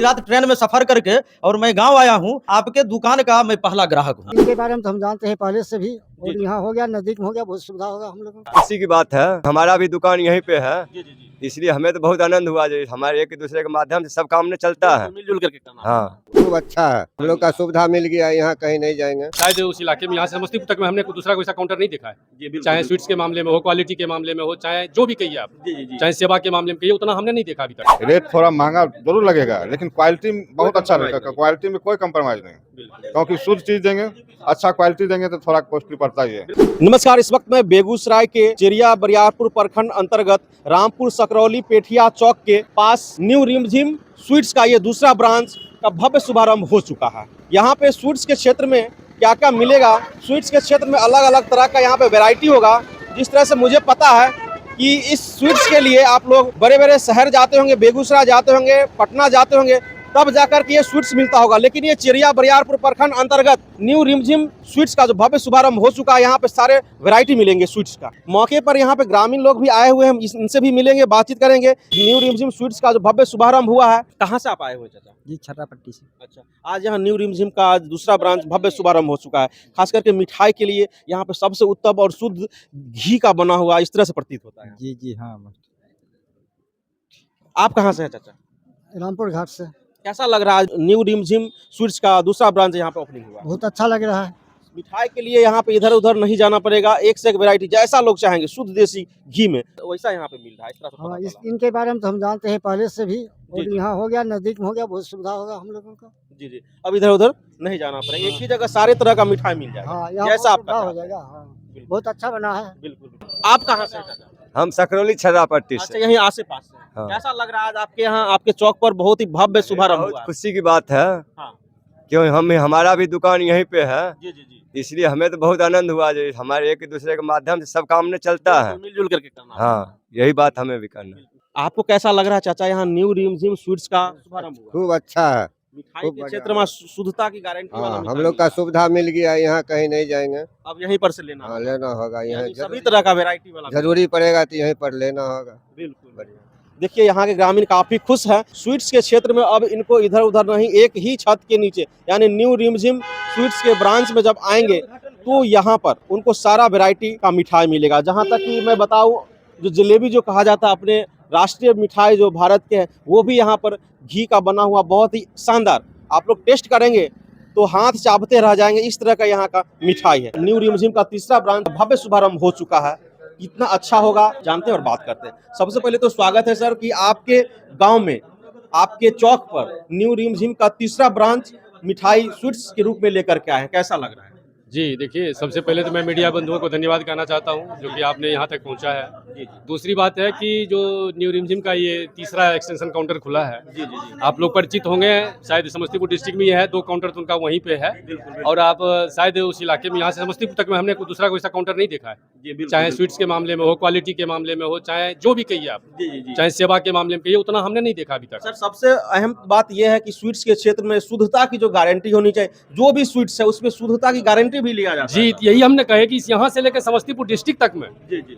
आधी रात ट्रेन में सफर करके और मैं गांव आया हूं, आपके दुकान का मैं पहला ग्राहक हूं। इनके बारे में तो हम जानते हैं पहले से भी, और यहाँ हो गया, नजदीक में हो गया, बहुत सुविधा होगा हम लोगों को। खुशी की बात है, हमारा भी दुकान यहीं पे है, इसलिए हमें तो बहुत आनंद हुआ जो हमारे एक दूसरे के माध्यम से सब काम में चलता है। मिलजुल करके काम। हाँ, खूब अच्छा है, हम लोग का सुविधा मिल गया, यहाँ कहीं नहीं जाएंगे। शायद उस इलाके में, यहाँ से समस्तीपुर तक में हमने कोई दूसरा कोई सा काउंटर नहीं देखा है, चाहे स्वीट्स के मामले में हो, क्वालिटी के मामले में हो, चाहे जो भी कहिए आप, चाहे सेवा के मामले में कहिए, उतना हमने नहीं देखा अभी तक। रेट थोड़ा महंगा जरूर लगेगा, लेकिन क्वालिटी बहुत अच्छा लगेगा। क्वालिटी में कोई कंप्रोमाइज नहीं, क्योंकि शुद्ध चीज देंगे, अच्छा क्वालिटी देंगे तो थोड़ा कॉस्टली पड़ता ही है। नमस्कार, इस वक्त मैं बेगूसराय के चेरिया बरियारपुर प्रखंड अंतर्गत रामपुर सकरौली पेठिया चौक के पास न्यू रिमझिम स्वीट्स का ये दूसरा ब्रांच का भव्य शुभारंभ हो चुका है। यहाँ पे स्वीट्स के क्षेत्र में क्या क्या मिलेगा, स्वीट्स के क्षेत्र में अलग अलग तरह का यहाँ पे वैरायटी होगा। जिस तरह से मुझे पता है कि इस स्वीट्स के लिए आप लोग बड़े बड़े शहर जाते होंगे, बेगूसराय जाते होंगे, पटना जाते होंगे, तब जाकर के ये स्वीट्स मिलता होगा। लेकिन ये चेरिया बरियारपुर प्रखंड अंतर्गत न्यू रिमझिम स्वीट्स का जो भव्य शुभारंभ हो चुका है, यहाँ पे सारे वैरायटी मिलेंगे स्वीट्स का। मौके पर यहाँ पे ग्रामीण लोग भी आए हुए हैं, इनसे भी मिलेंगे, बातचीत करेंगे। न्यू रिमझिम स्वीट्स का जो भव्य शुभारंभ हुआ है, कहाँ से आप आए हुए चाचा? जी, छर्रापट्टी से। अच्छा, आज यहाँ न्यू रिमझिम का दूसरा ब्रांच भव्य शुभारंभ हो चुका है। खास करके मिठाई के लिए यहाँ पे सबसे उत्तम और शुद्ध घी का बना हुआ इस तरह से प्रतीत होता है। जी जी हाँ। आप कहाँ से हैं चाचा? रामपुर घाट से। कैसा लग रहा है न्यू रिमझिम स्वीट्स का दूसरा ब्रांच यहाँ पे ओपनिंग हुआ? बहुत अच्छा लग रहा है। मिठाई के लिए यहाँ पे इधर उधर नहीं जाना पड़ेगा, एक से एक वैरायटी जैसा लोग चाहेंगे शुद्ध देसी घी में वैसा यहाँ पे मिल रहा है। इस तरह से हाँ, पता चला। इनके बारे में तो हम जानते हैं पहले से भी, और जी। यहाँ हो गया, नजदीक में हो गया, बहुत सुविधा होगा हम लोगों को। जी जी, अब इधर उधर नहीं जाना पड़ेगा, एक ही जगह सारे तरह का मिठाई मिल जाएगा। हाँ, यहाँ जैसा बहुत आपका सुविधा हो चाहते हैं। जाएगा। हाँ, बहुत अच्छा बना है। बिल्कुल। आप कहाँ से हैं चाचा? हम सकरौली छर्रापट्टी अच्छा, से। यहीं आसे पास से। हाँ। कैसा लग रहा है आज आपके यहाँ, आपके चौक पर बहुत ही भव्य शुभारंभ हुआ बहुत है? खुशी की बात है, हाँ। क्यों हमारा भी दुकान यहीं पे है, जी जी जी, इसलिए हमें तो बहुत आनंद हुआ जो हमारे एक दूसरे के माध्यम से सब काम में चलता है। मिलजुल करके काम। हाँ, यही बात हमें भी करना है। आपको कैसा लग रहा है चाचा यहाँ न्यू रिमझिम स्वीट्स का शुभारंभ हुआ? खूब अच्छा है, मिठाई खूब के बढ़िया। क्षेत्र में शुद्धता की गारंटी वाला हाँ, हम मिठाई लोग का मिल रहा सुविधा मिल गया, यहाँ कहीं नहीं जाएंगे। है। अब यहीं पर से लेना हाँ, होगा। लेना होगा, यहाँ यानी सभी तरह का वैरायटी वाला जरूरी पड़ेगा तो यहीं पर लेना होगा। बिल्कुल बढ़िया। देखिए यहाँ के ग्रामीण काफी खुश हैं स्वीट्स के क्षेत्र में। अब इनको इधर उधर नहीं, एक ही छत के नीचे यानी न्यू रिमझिम स्वीट्स के ब्रांच में जब आएंगे तो यहाँ पर उनको सारा वैरायटी का मिठाई मिलेगा। जहाँ तक कि मैं बताऊँ, जो जलेबी जो कहा जाता है अपने राष्ट्रीय मिठाई जो भारत के हैं, वो भी यहाँ पर घी का बना हुआ बहुत ही शानदार, आप लोग टेस्ट करेंगे तो हाथ चाटते रह जाएंगे, इस तरह का यहाँ का मिठाई है। न्यू रिमझिम का तीसरा ब्रांच भव्य शुभारंभ हो चुका है। कितना अच्छा होगा जानते हैं और बात करते हैं। सबसे पहले तो स्वागत है सर कि आपके गांव में, आपके चौक पर न्यू रिमझिम का तीसरा ब्रांच मिठाई स्वीट्स के रूप में लेकर के आए हैं, कैसा लग रहा है? जी देखिए, सबसे पहले तो मैं मीडिया बंधुओं को धन्यवाद कहना चाहता हूं जो कि आपने यहां तक पहुंचा है। दूसरी बात है कि जो न्यू रिमझिम का ये तीसरा एक्सटेंशन काउंटर खुला है, आप लोग परिचित होंगे, शायद समस्तीपुर डिस्ट्रिक्ट में ही है, 2 काउंटर तो उनका वहीं पे है। और आप शायद उस इलाके में, यहाँ से समस्तीपुर तक में हमने कोई दूसरा कोई सा काउंटर नहीं देखा है, चाहे स्वीट्स के मामले में हो, क्वालिटी के मामले में हो, चाहे जो भी कहिए आप, चाहे सेवा के मामले में कहिए, उतना हमने नहीं देखा अभी तक। सर, सबसे अहम बात यह है कि स्वीट्स के क्षेत्र में शुद्धता की जो गारंटी होनी चाहिए, जो भी स्वीट्स है उसमें शुद्धता की गारंटी भी लिया जाता है। जी, यही हमने कहे कि यहाँ से लेकर समस्तीपुर डिस्ट्रिक्ट तक में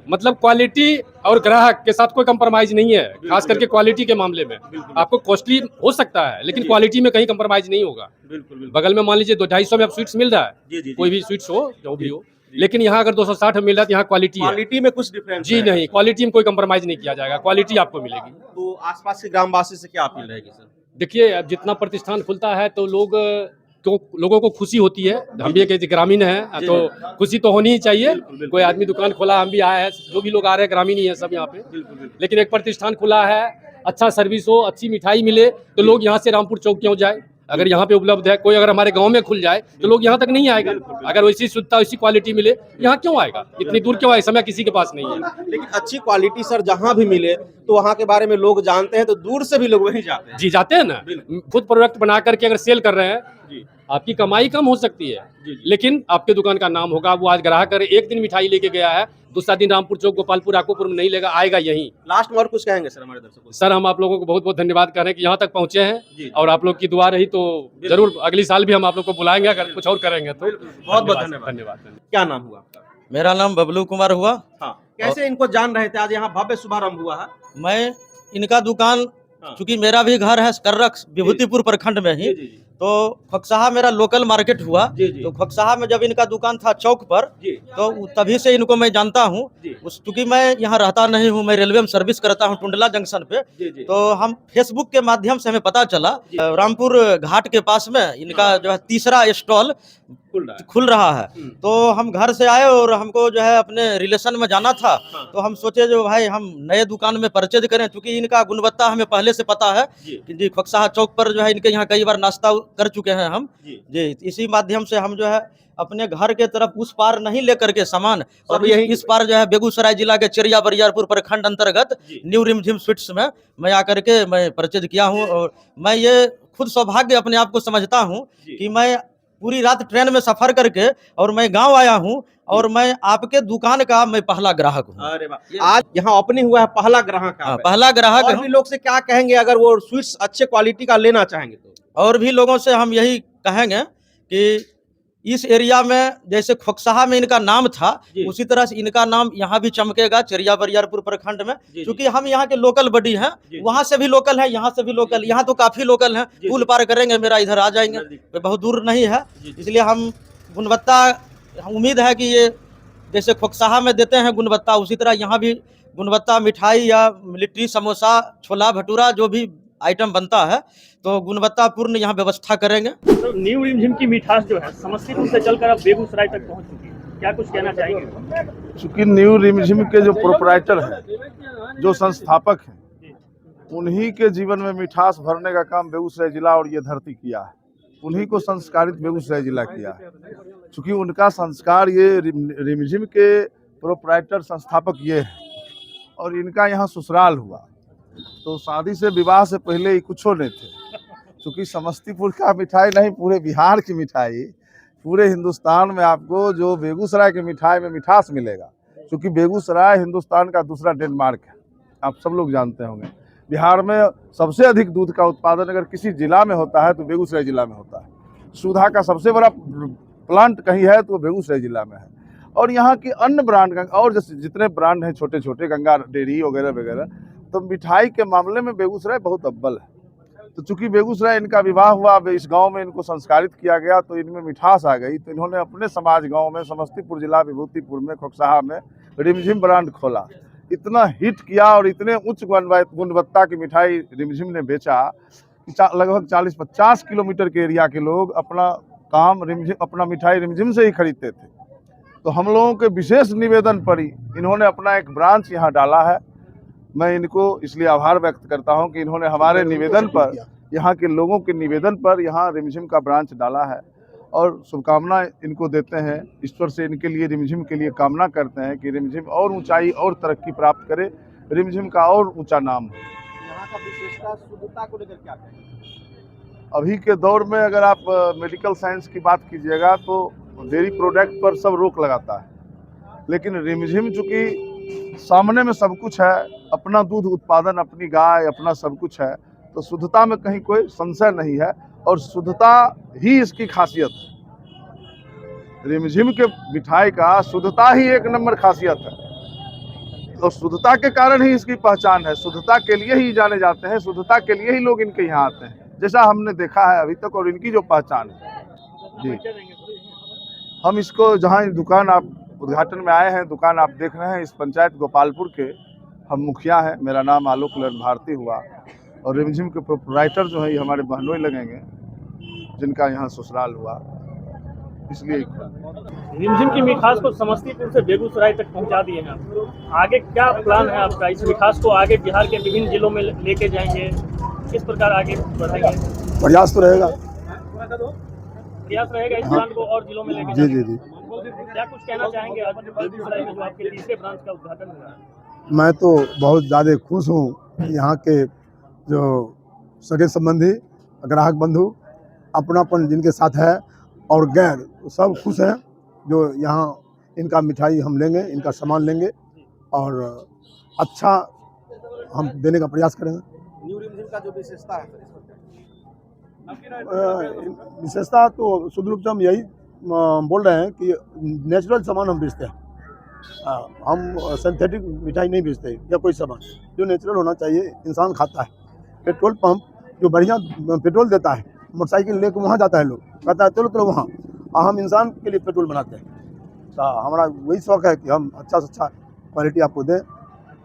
मतलब क्वालिटी और ग्राहक के साथ कोई कंप्रोमाइज नहीं है। खास करके क्वालिटी के मामले में आपको कॉस्टली हो सकता है, लेकिन क्वालिटी में कहीं कंप्रोमाइज नहीं होगा। बगल में मान लीजिए 200-250 में आप स्वीट्स मिल रहा है, कोई भी स्वीट्स हो जो भी हो, लेकिन यहाँ अगर 260 में मिल रहा है तो यहाँ क्वालिटी में कुछ डिफरेंस जी नहीं, क्वालिटी में कोई कंप्रोमाइज नहीं किया जाएगा, क्वालिटी आपको मिलेगी। तो आसपास के ग्रामवासी से क्या अपील रहेगी सर? देखिए, अब जितना प्रतिष्ठान खुलता है तो लोगों को खुशी होती है। हम भी एक ग्रामीण हैं तो खुशी तो होनी ही चाहिए। कोई आदमी दुकान खोला, हम भी आए हैं, जो भी लोग आ रहे हैं ग्रामीण ही है सब यहाँ पे। लेकिन एक प्रतिष्ठान खुला है, अच्छा सर्विस हो, अच्छी मिठाई मिले तो लोग यहाँ से रामपुर चौक क्यों जाए? अगर यहाँ पे उपलब्ध है, कोई अगर हमारे गांव में खुल जाए तो लोग यहाँ तक नहीं आएगा। अगर वैसी शुद्धता, वैसी क्वालिटी मिले, यहाँ क्यों आएगा? इतनी दूर क्यों आए? समय किसी के पास नहीं है। लेकिन अच्छी क्वालिटी सर जहाँ भी मिले तो वहाँ के बारे में लोग जानते हैं, तो दूर से भी लोग वहीं जाते हैं। जी जाते हैं ना, खुद प्रोडक्ट बना करके अगर सेल कर रहे हैं, आपकी कमाई कम हो सकती है, लेकिन आपके दुकान का नाम होगा। वो आज ग्राहक अगर एक दिन मिठाई लेके गया है, दूसरा दिन रामपुर चौक, गोपालपुर, आकोपुर में नहीं लेगा, आएगा यहीं। लास्ट में और कुछ कहेंगे सर हमारे दर्शकों को? सर, हम आप लोगों को बहुत बहुत धन्यवाद कर रहे हैं कि यहाँ तक पहुँचे हैं, और आप लोग की दुआ रही तो जरूर अगली साल भी हम आप लोग को बुलाएंगे, अगर कुछ और करेंगे तो। बहुत बहुत धन्यवाद। क्या नाम हुआ आपका? मेरा नाम बबलू कुमार हुआ। हाँ, कैसे इनको जान रहे थे, आज यहाँ भव्य शुभारंभ हुआ है? मैं इनका दुकान चूंकि मेरा भी घर है कर्रक विभूतिपुर प्रखंड में ही, तो खोकसाहा मेरा लोकल मार्केट हुआ। तो खोकसाहा में जब इनका दुकान था चौक पर, तो तभी से इनको मैं जानता हूँ। चूंकि मैं यहाँ रहता नहीं हूँ, मैं रेलवे में सर्विस करता हूँ टुंडला जंक्शन पे, तो हम फेसबुक के माध्यम से हमें पता चला रामपुर घाट के पास में इनका जो है तीसरा स्टॉल खुल रहा है। तो हम घर से आए और हमको जो है अपने रिलेशन में जाना था, तो हम सोचे जो भाई हम नए दुकान में परचेज करें, क्योंकि इनका गुणवत्ता हमें पहले से पता है कि जी खोकसाहा चौक पर जो है इनके यहाँ कई बार नाश्ता कर चुके हैं हम जी। इसी माध्यम से हम जो है अपने घर के तरफ उस पार नहीं लेकर के सामान, और इस पार जो है बेगूसराय जिला के चेरिया बरियारपुर प्रखंड अंतर्गत न्यू रिमझिम स्वीट्स में मैं आकर के मैं परचेज किया हूँ। और मैं ये खुद सौभाग्य अपने आप को समझता हूँ कि मैं पूरी रात ट्रेन में सफर करके और मैं गांव आया हूं, और मैं आपके दुकान का मैं पहला ग्राहक हूं। अरे वाह, आज यहाँ ओपनिंग हुआ है, पहला ग्राहक है। पहला ग्राहक। और भी लोग से क्या कहेंगे अगर वो स्वीट्स अच्छे क्वालिटी का लेना चाहेंगे तो? और भी लोगों से हम यही कहेंगे कि इस एरिया में जैसे खोकसाहा में इनका नाम था, उसी तरह से इनका नाम यहाँ भी चमकेगा चेरिया बरियारपुर प्रखंड में, क्योंकि हम यहाँ के लोकल बडी हैं। वहाँ से भी लोकल है, यहाँ से भी लोकल, यहाँ तो काफी लोकल हैं। पुल पार करेंगे मेरा इधर आ जाएंगे, बहुत दूर नहीं है। इसलिए हम गुणवत्ता, उम्मीद है कि ये जैसे खोकसाहा में देते हैं गुणवत्ता, उसी तरह यहाँ भी गुणवत्ता मिठाई या लिट्टी समोसा छोला भटूरा जो भी आइटम बनता है तो गुणवत्तापूर्ण यहाँ व्यवस्था करेंगे। तो न्यू रिमझिम की मिठास जो है समस्तीपुर से चलकर अब बेगूसराय तक पहुँच चुकी है, क्या कुछ कहना चाहेंगे? चूँकि न्यू रिमझिम के जो प्रोपराइटर हैं, जो संस्थापक हैं, उन्हीं के जीवन में मिठास भरने का काम बेगूसराय जिला और ये धरती किया है। उन्हीं को संस्कारित बेगूसराय जिला किया है। चूँकि उनका संस्कार, ये रिमझिम के प्रोपराइटर संस्थापक ये है, और इनका यहाँ ससुराल हुआ। तो शादी से विवाह से पहले ही कुछ नहीं थे। क्योंकि समस्तीपुर का मिठाई नहीं, पूरे बिहार की मिठाई, पूरे हिंदुस्तान में आपको जो बेगूसराय की मिठाई में मिठास मिलेगा। क्योंकि बेगूसराय हिंदुस्तान का दूसरा डेनमार्क है, आप सब लोग जानते होंगे। बिहार में सबसे अधिक दूध का उत्पादन अगर किसी जिला में होता है तो बेगूसराय जिला में होता है। सुधा का सबसे बड़ा प्लांट कहीं है तो बेगूसराय जिला में है। और यहाँ की अन्य ब्रांड और जैसे जितने ब्रांड हैं छोटे छोटे, गंगा डेयरी वगैरह वगैरह, तो मिठाई के मामले में बेगूसराय बहुत अव्वल है। तो चूंकि बेगूसराय इनका विवाह हुआ, इस गांव में इनको संस्कारित किया गया, तो इनमें मिठास आ गई। तो इन्होंने अपने समाज गांव में, समस्तीपुर जिला विभूतिपुर में, खोकसाहा में रिमझिम ब्रांड खोला। इतना हिट किया और इतने उच्च गुणवत्ता की मिठाई रिमझिम ने बेचा कि लगभग 40-50 किलोमीटर के एरिया के लोग अपना काम रिमझिम, अपना मिठाई रिमझिम से ही खरीदते थे। तो हम लोगों के विशेष निवेदन पर ही इन्होंने अपना एक ब्रांच यहाँ डाला है। मैं इनको इसलिए आभार व्यक्त करता हूं कि इन्होंने हमारे निवेदन पर, यहाँ के लोगों के निवेदन पर यहाँ रिमझिम का ब्रांच डाला है। और शुभकामना इनको देते हैं, ईश्वर से इनके लिए, रिमझिम के लिए कामना करते हैं कि रिमझिम और ऊंचाई और तरक्की प्राप्त करे, रिमझिम का और ऊंचा नाम हो। यहाँ का विशेषता शुद्धता को लेकर क्या कहेंगे? अभी के दौर में अगर आप मेडिकल साइंस की बात कीजिएगा तो डेयरी प्रोडक्ट पर सब रोक लगाता है, लेकिन रिमझिम चूँकि सामने में सब कुछ है, अपना दूध उत्पादन, अपनी गाय, अपना सब कुछ है, तो शुद्धता में कहीं कोई संशय नहीं है। और शुद्धता ही इसकी खासियत है। रिमझिम के मिठाई का शुद्धता ही एक नंबर खासियत है। तो शुद्धता के कारण ही इसकी पहचान है। शुद्धता के लिए ही जाने जाते हैं, शुद्धता के लिए ही लोग इनके यहाँ आते हैं, जैसा हमने देखा है अभी तक। और इनकी जो पहचान है जी, हम इसको, जहाँ दुकान आप उद्घाटन में आए हैं, दुकान आप देख रहे हैं, इस पंचायत गोपालपुर के हम मुखिया हैं। मेरा नाम आलोक ललन भारती हुआ। और रिमझिम के प्रोपराइटर जो है ये हमारे बहनोई लगेंगे, जिनका यहाँ ससुराल हुआ, इसलिए। रिमझिम की मिठास को समस्तीपुर से बेगूसराय तक पहुंचा दिए हैं आप, आगे क्या प्लान है आपका? इस मिठास को आगे बिहार के विभिन्न जिलों में लेके जाएंगे, किस प्रकार आगे बढ़ाएंगे? प्रयास तो रहेगा, प्रयास रहेगा इस ब्रांड को और जिलों में लेके जी जी जी। क्या कुछ कहना चाहेंगे आज बेगूसराय में जो आपके तीसरे ब्रांच का उद्घाटन हुआ है? मैं तो बहुत ज़्यादा खुश हूँ। यहाँ के जो सगे संबंधी, ग्राहक बंधु, अपनापन जिनके साथ है और गैर, सब खुश हैं जो यहाँ इनका मिठाई हम लेंगे, इनका सामान लेंगे और अच्छा हम देने का प्रयास करेंगे। न्यू रिमझिम का जो विशेषता है, विशेषता तो शुद्ध रूप से हम यही बोल रहे हैं कि नेचुरल सामान हम बेचते हैं। हम सिंथेटिक मिठाई नहीं बेचते या कोई सामान, जो नेचुरल होना चाहिए, इंसान खाता है पेट्रोल पंप जो बढ़िया पेट्रोल देता है, मोटरसाइकिल लेके वहाँ जाता है, लोग कहता है चलो चलो वहाँ, और हम इंसान के लिए पेट्रोल बनाते हैं। तो हमारा वही शौक है कि हम अच्छा से अच्छा क्वालिटी आपको दें।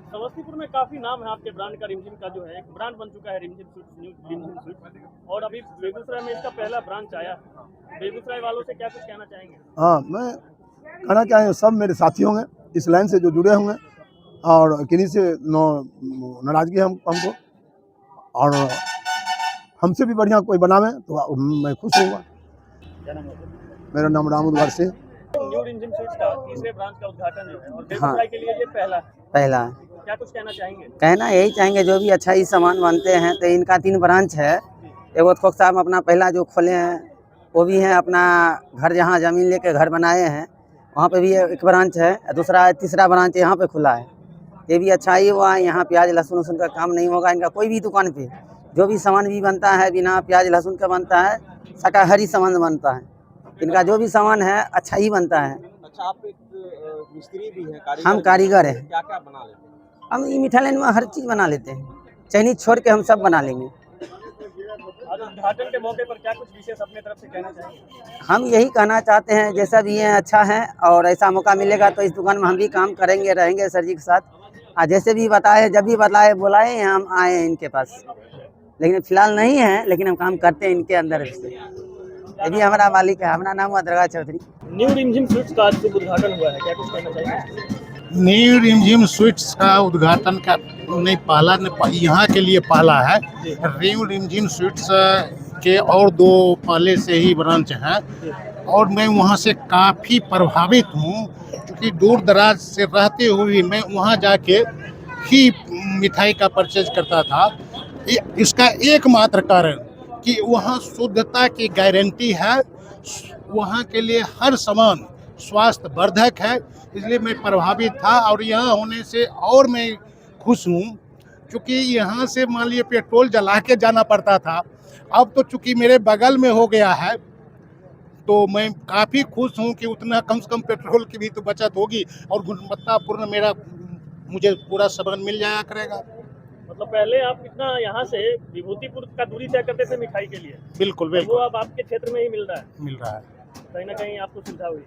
समस्तीपुर में काफी नाम है आपके ब्रांड का, रिमझिम का जो है एक ब्रांड बन चुका है रिमझिम स्वीट्स, न्यू रिमझिम स्वीट्स, और अभी बेगूसराय में इसका पहला ब्रांच आया। बेगूसराय वालों से क्या कुछ कहना चाहेंगे? हाँ, मैं कहना चाहेंगे सब मेरे साथी होंगे इस लाइन से जो जुड़े होंगे, और किन्हीं से नाराजगी हमको, और हमसे भी बढ़िया कोई बनावे तो मैं खुश होऊंगा। मेरा नाम रामोद्वार सिंह। न्यू रिमझिम स्वीट्स का तीसरे ब्रांच का उद्घाटन जो है, और बेगूसराय के लिए ये पहला है। पहला क्या कुछ कहना चाहेंगे? कहना यही चाहेंगे जो भी अच्छा ही सामान बनते हैं, तो इनका 3 ब्रांच है। एगो खोखसा में अपना पहला जो खोले हैं वो भी है, अपना घर जहाँ ज़मीन लेके घर बनाए हैं वहाँ पे भी एक ब्रांच है, दूसरा तीसरा ब्रांच यहाँ पे खुला है। ये भी अच्छा ही हुआ। यहाँ प्याज लहसुन वसुन का काम नहीं होगा इनका, कोई भी दुकान पे जो भी सामान भी बनता है बिना प्याज लहसुन का बनता है, शाकाहारी सामान बनता है। इनका जो भी सामान है अच्छा ही बनता है। अच्छा, आप एक मिस्त्री भी हैं, हम कारीगर हैं। क्या क्या बना लेते हैं? हम ये मीठा लाइन में हर चीज़ बना लेते हैं, चाइनीज छोड़ के हम सब बना लेंगे। आज उद्घाटन के मौके पर क्या कुछ विशेष अपने तरफ से कहना चाहेंगे? हम यही कहना चाहते हैं जैसा भी है अच्छा है, और ऐसा मौका मिलेगा तो इस दुकान में हम भी काम करेंगे, रहेंगे सर जी के साथ। जैसे भी बताए, जब भी बताए बुलाए हम आए हैं इनके पास, लेकिन फिलहाल नहीं है, लेकिन हम काम करते हैं इनके अंदर से। ये भी हमारा मालिक है। हमारा नाम हुआ दरगाह चौधरी। न्यू रिमझिम स्वीट्स का आज शुभ उद्घाटन हुआ है, क्या कुछ कहना चाहेंगे? न्यू रिमझिम स्वीट्स का उद्घाटन का नहीं पहला, यहाँ के लिए पहला है। न्यू रिमझिम स्वीट्स के और 2 पहले से ही ब्रांच हैं, और मैं वहाँ से काफ़ी प्रभावित हूँ, क्योंकि दूर दराज से रहते हुए मैं वहाँ जाके ही मिठाई का परचेज करता था। इसका एकमात्र कारण कि वहाँ शुद्धता की गारंटी है, वहाँ के लिए हर सामान स्वास्थ्यवर्धक है, इसलिए मैं प्रभावित था। और यहाँ होने से और मैं खुश हूँ, क्योंकि यहाँ से मान लीजिए पेट्रोल जला के जाना पड़ता था, अब तो चूँकि मेरे बगल में हो गया है, तो मैं काफ़ी खुश हूँ कि उतना कम से कम पेट्रोल की भी तो बचत होगी, और गुणवत्तापूर्ण मुझे पूरा सामान मिल जाया करेगा। मतलब पहले आप कितना यहाँ से विभूतिपुर का दूरी तय करते थे मिठाई के लिए? बिल्कुल वो बिल्कुल अब आपके क्षेत्र में ही मिल रहा है? मिल रहा है। कहीं ना कहीं आपको सुविधा हुई।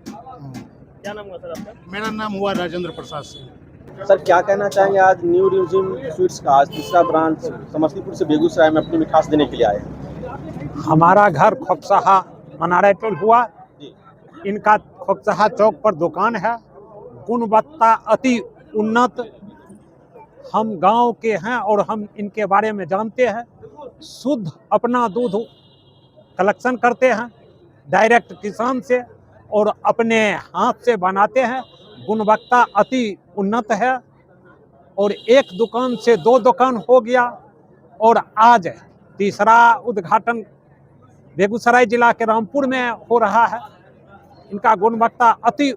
क्या नाम हुआ सर आपका? मेरा नाम हुआ राजेंद्र प्रसाद सिंह। सर, क्या कहना चाहेंगे आज न्यू रिमझिम स्वीट्स का आज तीसरा ब्रांच समस्तीपुर से बेगूसराय में अपनी मिठास देने के लिए आए? हमारा घर खोखसाहा मनारा टोल हुआ, इनका खोखसाहा चौक पर दुकान है। गुणवत्ता अति उन्नत, हम गांव के हैं और हम इनके बारे में जानते हैं। शुद्ध अपना दूध कलेक्शन करते हैं डायरेक्ट किसान से, और अपने हाथ से बनाते हैं। गुणवत्ता अति उन्नत है, और एक दुकान से 2 दुकान हो गया, और आज तीसरा उद्घाटन बेगूसराय जिला के रामपुर में हो रहा है। इनका गुणवत्ता अति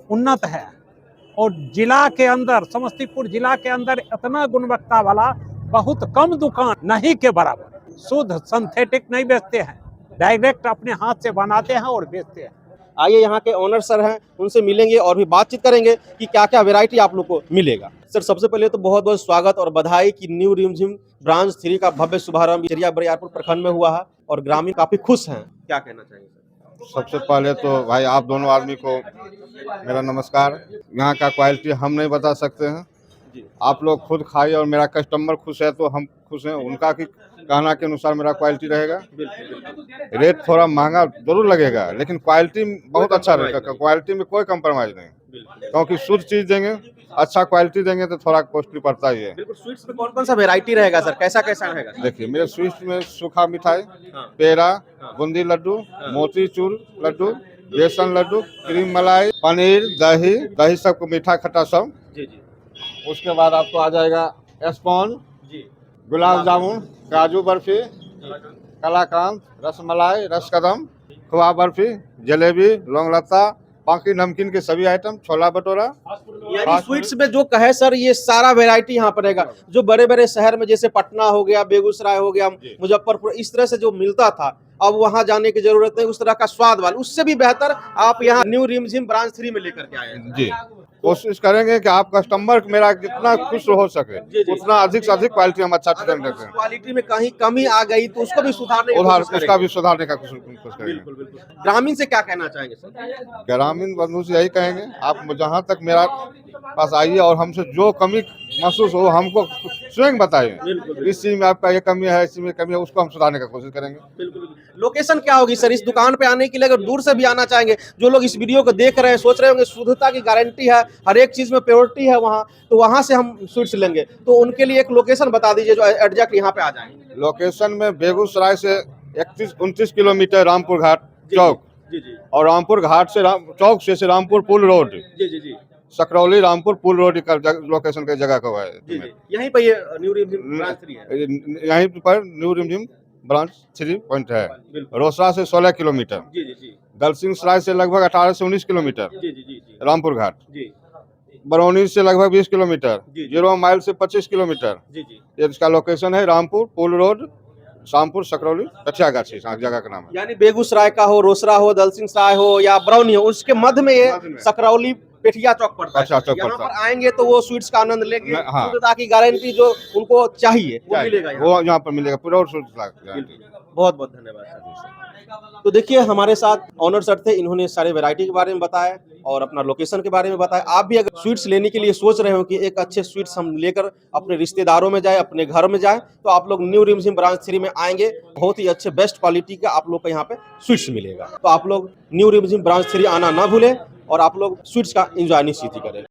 उन्नत है, और जिला के अंदर, समस्तीपुर जिला के अंदर इतना गुणवत्ता वाला बहुत कम दुकान नहीं के बराबर। शुद्ध सिंथेटिक नहीं बेचते हैं, डायरेक्ट अपने हाथ से बनाते हैं और बेचते हैं। आइए, यहाँ के ऑनर सर हैं, उनसे मिलेंगे और भी बातचीत करेंगे कि क्या क्या वैरायटी आप लोग को मिलेगा। सर, सबसे पहले तो बहुत बहुत स्वागत और बधाई कि न्यू रिमझिम ब्रांच 3 का भव्य शुभारंभ चेरिया बरियारपुर प्रखंड में हुआ है, और ग्रामीण काफी खुश हैं। क्या कहना चाहेंगे सर? सबसे पहले तो भाई आप दोनों आदमी को मेरा नमस्कार। यहाँ का क्वालिटी हम नहीं बता सकते हैं, आप लोग खुद खाइए, और मेरा कस्टमर खुश है तो हम खुश हैं। उनका की कहना के अनुसार मेरा क्वालिटी रहेगा। रेट थोड़ा महंगा जरूर लगेगा, लेकिन क्वालिटी बहुत अच्छा रहेगा। क्वालिटी में कोई कंप्रोमाइज नहीं, क्योंकि शुद्ध चीज देंगे, अच्छा क्वालिटी देंगे तो थोड़ा कॉस्टली पड़ता ही है। बिल्कुल। स्वीट्स में कौन कौन सा वेरायटी रहेगा सर, कैसा कैसा रहेगा? देखिए, मेरे स्वीट्स में सूखा मिठाई, पेड़ा, बूंदी लड्डू, मोतीचूर लड्डू, बेसन लड्डू, क्रीम मलाई, पनीर, दही सबको मीठा खट्टा सब। उसके बाद आपको आ जाएगा स्पॉन, गुलाब जामुन, काजू बर्फी, कलाकांत, रसमलाई, रसकदम, खोआ बर्फी, जलेबी, लौंग लता, बाकी नमकीन के सभी आइटम, छोला भटूरा। यानी स्वीट्स में जो कहे सर, ये सारा वैरायटी यहाँ पर रहेगा। जो बड़े बड़े शहर में जैसे पटना हो गया, बेगूसराय हो गया, मुजफ्फरपुर, इस तरह से जो मिलता था, अब वहां जाने की जरूरत नहीं, उस तरह का स्वाद वाला, उससे भी बेहतर आप यहाँ न्यू रिमझिम ब्रांच 3 में लेकर के आए हैं। जी, कोशिश करेंगे कि आप कस्टमर मेरा जितना खुश हो सके उतना अधिक से अधिक क्वालिटी हम अच्छा चिकन रखें। क्वालिटी में कहीं कमी आ गई तो उसको भी सुधारने की उधार कोशिश उसका करेंगे। भी सुधारने का कोशिश करेंगे। बिल्कुल बिल्कुल। ग्रामीण से क्या कहना चाहेंगे सर? ग्रामीण बंधु से यही कहेंगे, आप जहाँ तक मेरा पास आइए और हमसे जो कमी महसूस हो हमको स्वयं बताइए। इस चीज में आपका ये कमी है, इस चीज में कमी है, उसको हम सुधारने का कोशिश करेंगे। बिल्कुल। लोकेशन क्या होगी सर इस दुकान पे आने के लिए? अगर दूर से भी आना चाहेंगे, जो लोग इस वीडियो को देख रहे हैं सोच रहे होंगे शुद्धता की गारंटी है, हर एक चीज में प्योरिटी है वहाँ, तो वहाँ से हम स्वीट्स लेंगे, तो उनके लिए एक लोकेशन बता दीजिए जो एग्जैक्ट यहाँ पे आ जाएंगे। लोकेशन में बेगूसराय से 31-29 किलोमीटर रामपुर घाट चौक, जी जी और रामपुर घाट से चौक से रामपुर पुल रोड, जी जी जी सकरौली रामपुर पुल रोड का लोकेशन के जगह का है। जी जी। यहीं पे ये न्यू रिमझिम ब्रांच 3 है। यहीं पर न्यू रिमझिम ब्रांच 3 पॉइंट है। बिल्कुल। रोसड़ा से 16 किलोमीटर, जी जी जी दलसिंह सराय से लगभग 18 से 19 किलोमीटर जी जी जी रामपुर घाट, जी बरौनी से लगभग 20 किलोमीटर, जी। 0 माइल से 25 किलोमीटर। जी जी। ये इसका लोकेशन है रामपुर पुल रोड, शामपुर सकरौली कठियागाछी जगह का नाम है। यानी बेगूसराय का हो, रोसड़ा हो, दलसिंह सराय हो या बरौनी हो, उसके मध्य में ये सकरौली पेठिया चौक पड़ता है। अच्छा, चौक यहाँ पड़ता पर आएंगे तो वो स्वीट्स का आनंद लेंगे, हाँ। शुद्धता की गारंटी जो उनको चाहिए वो मिलेगा यहाँ। वो यहाँ पर मिलेगा पूरा और शुद्ध बहुत बहुत धन्यवाद सर। तो देखिए हमारे साथ ऑनर सर थे, इन्होंने सारे वैरायटी के बारे में बताया और अपना लोकेशन के बारे में बताया। आप भी अगर स्वीट्स लेने के लिए सोच रहे हो कि एक अच्छे स्वीट्स हम लेकर अपने रिश्तेदारों में जाए, अपने घर में जाए, तो आप लोग न्यू रिमझिम ब्रांच 3 में आएंगे। बहुत ही अच्छे बेस्ट क्वालिटी का आप लोग को यहाँ पे स्वीट्स मिलेगा। तो आप लोग न्यू रिमझिम ब्रांच 3 आना ना भूलें और आप लोग स्वीट्स का एंजॉय निश्चित ही करें।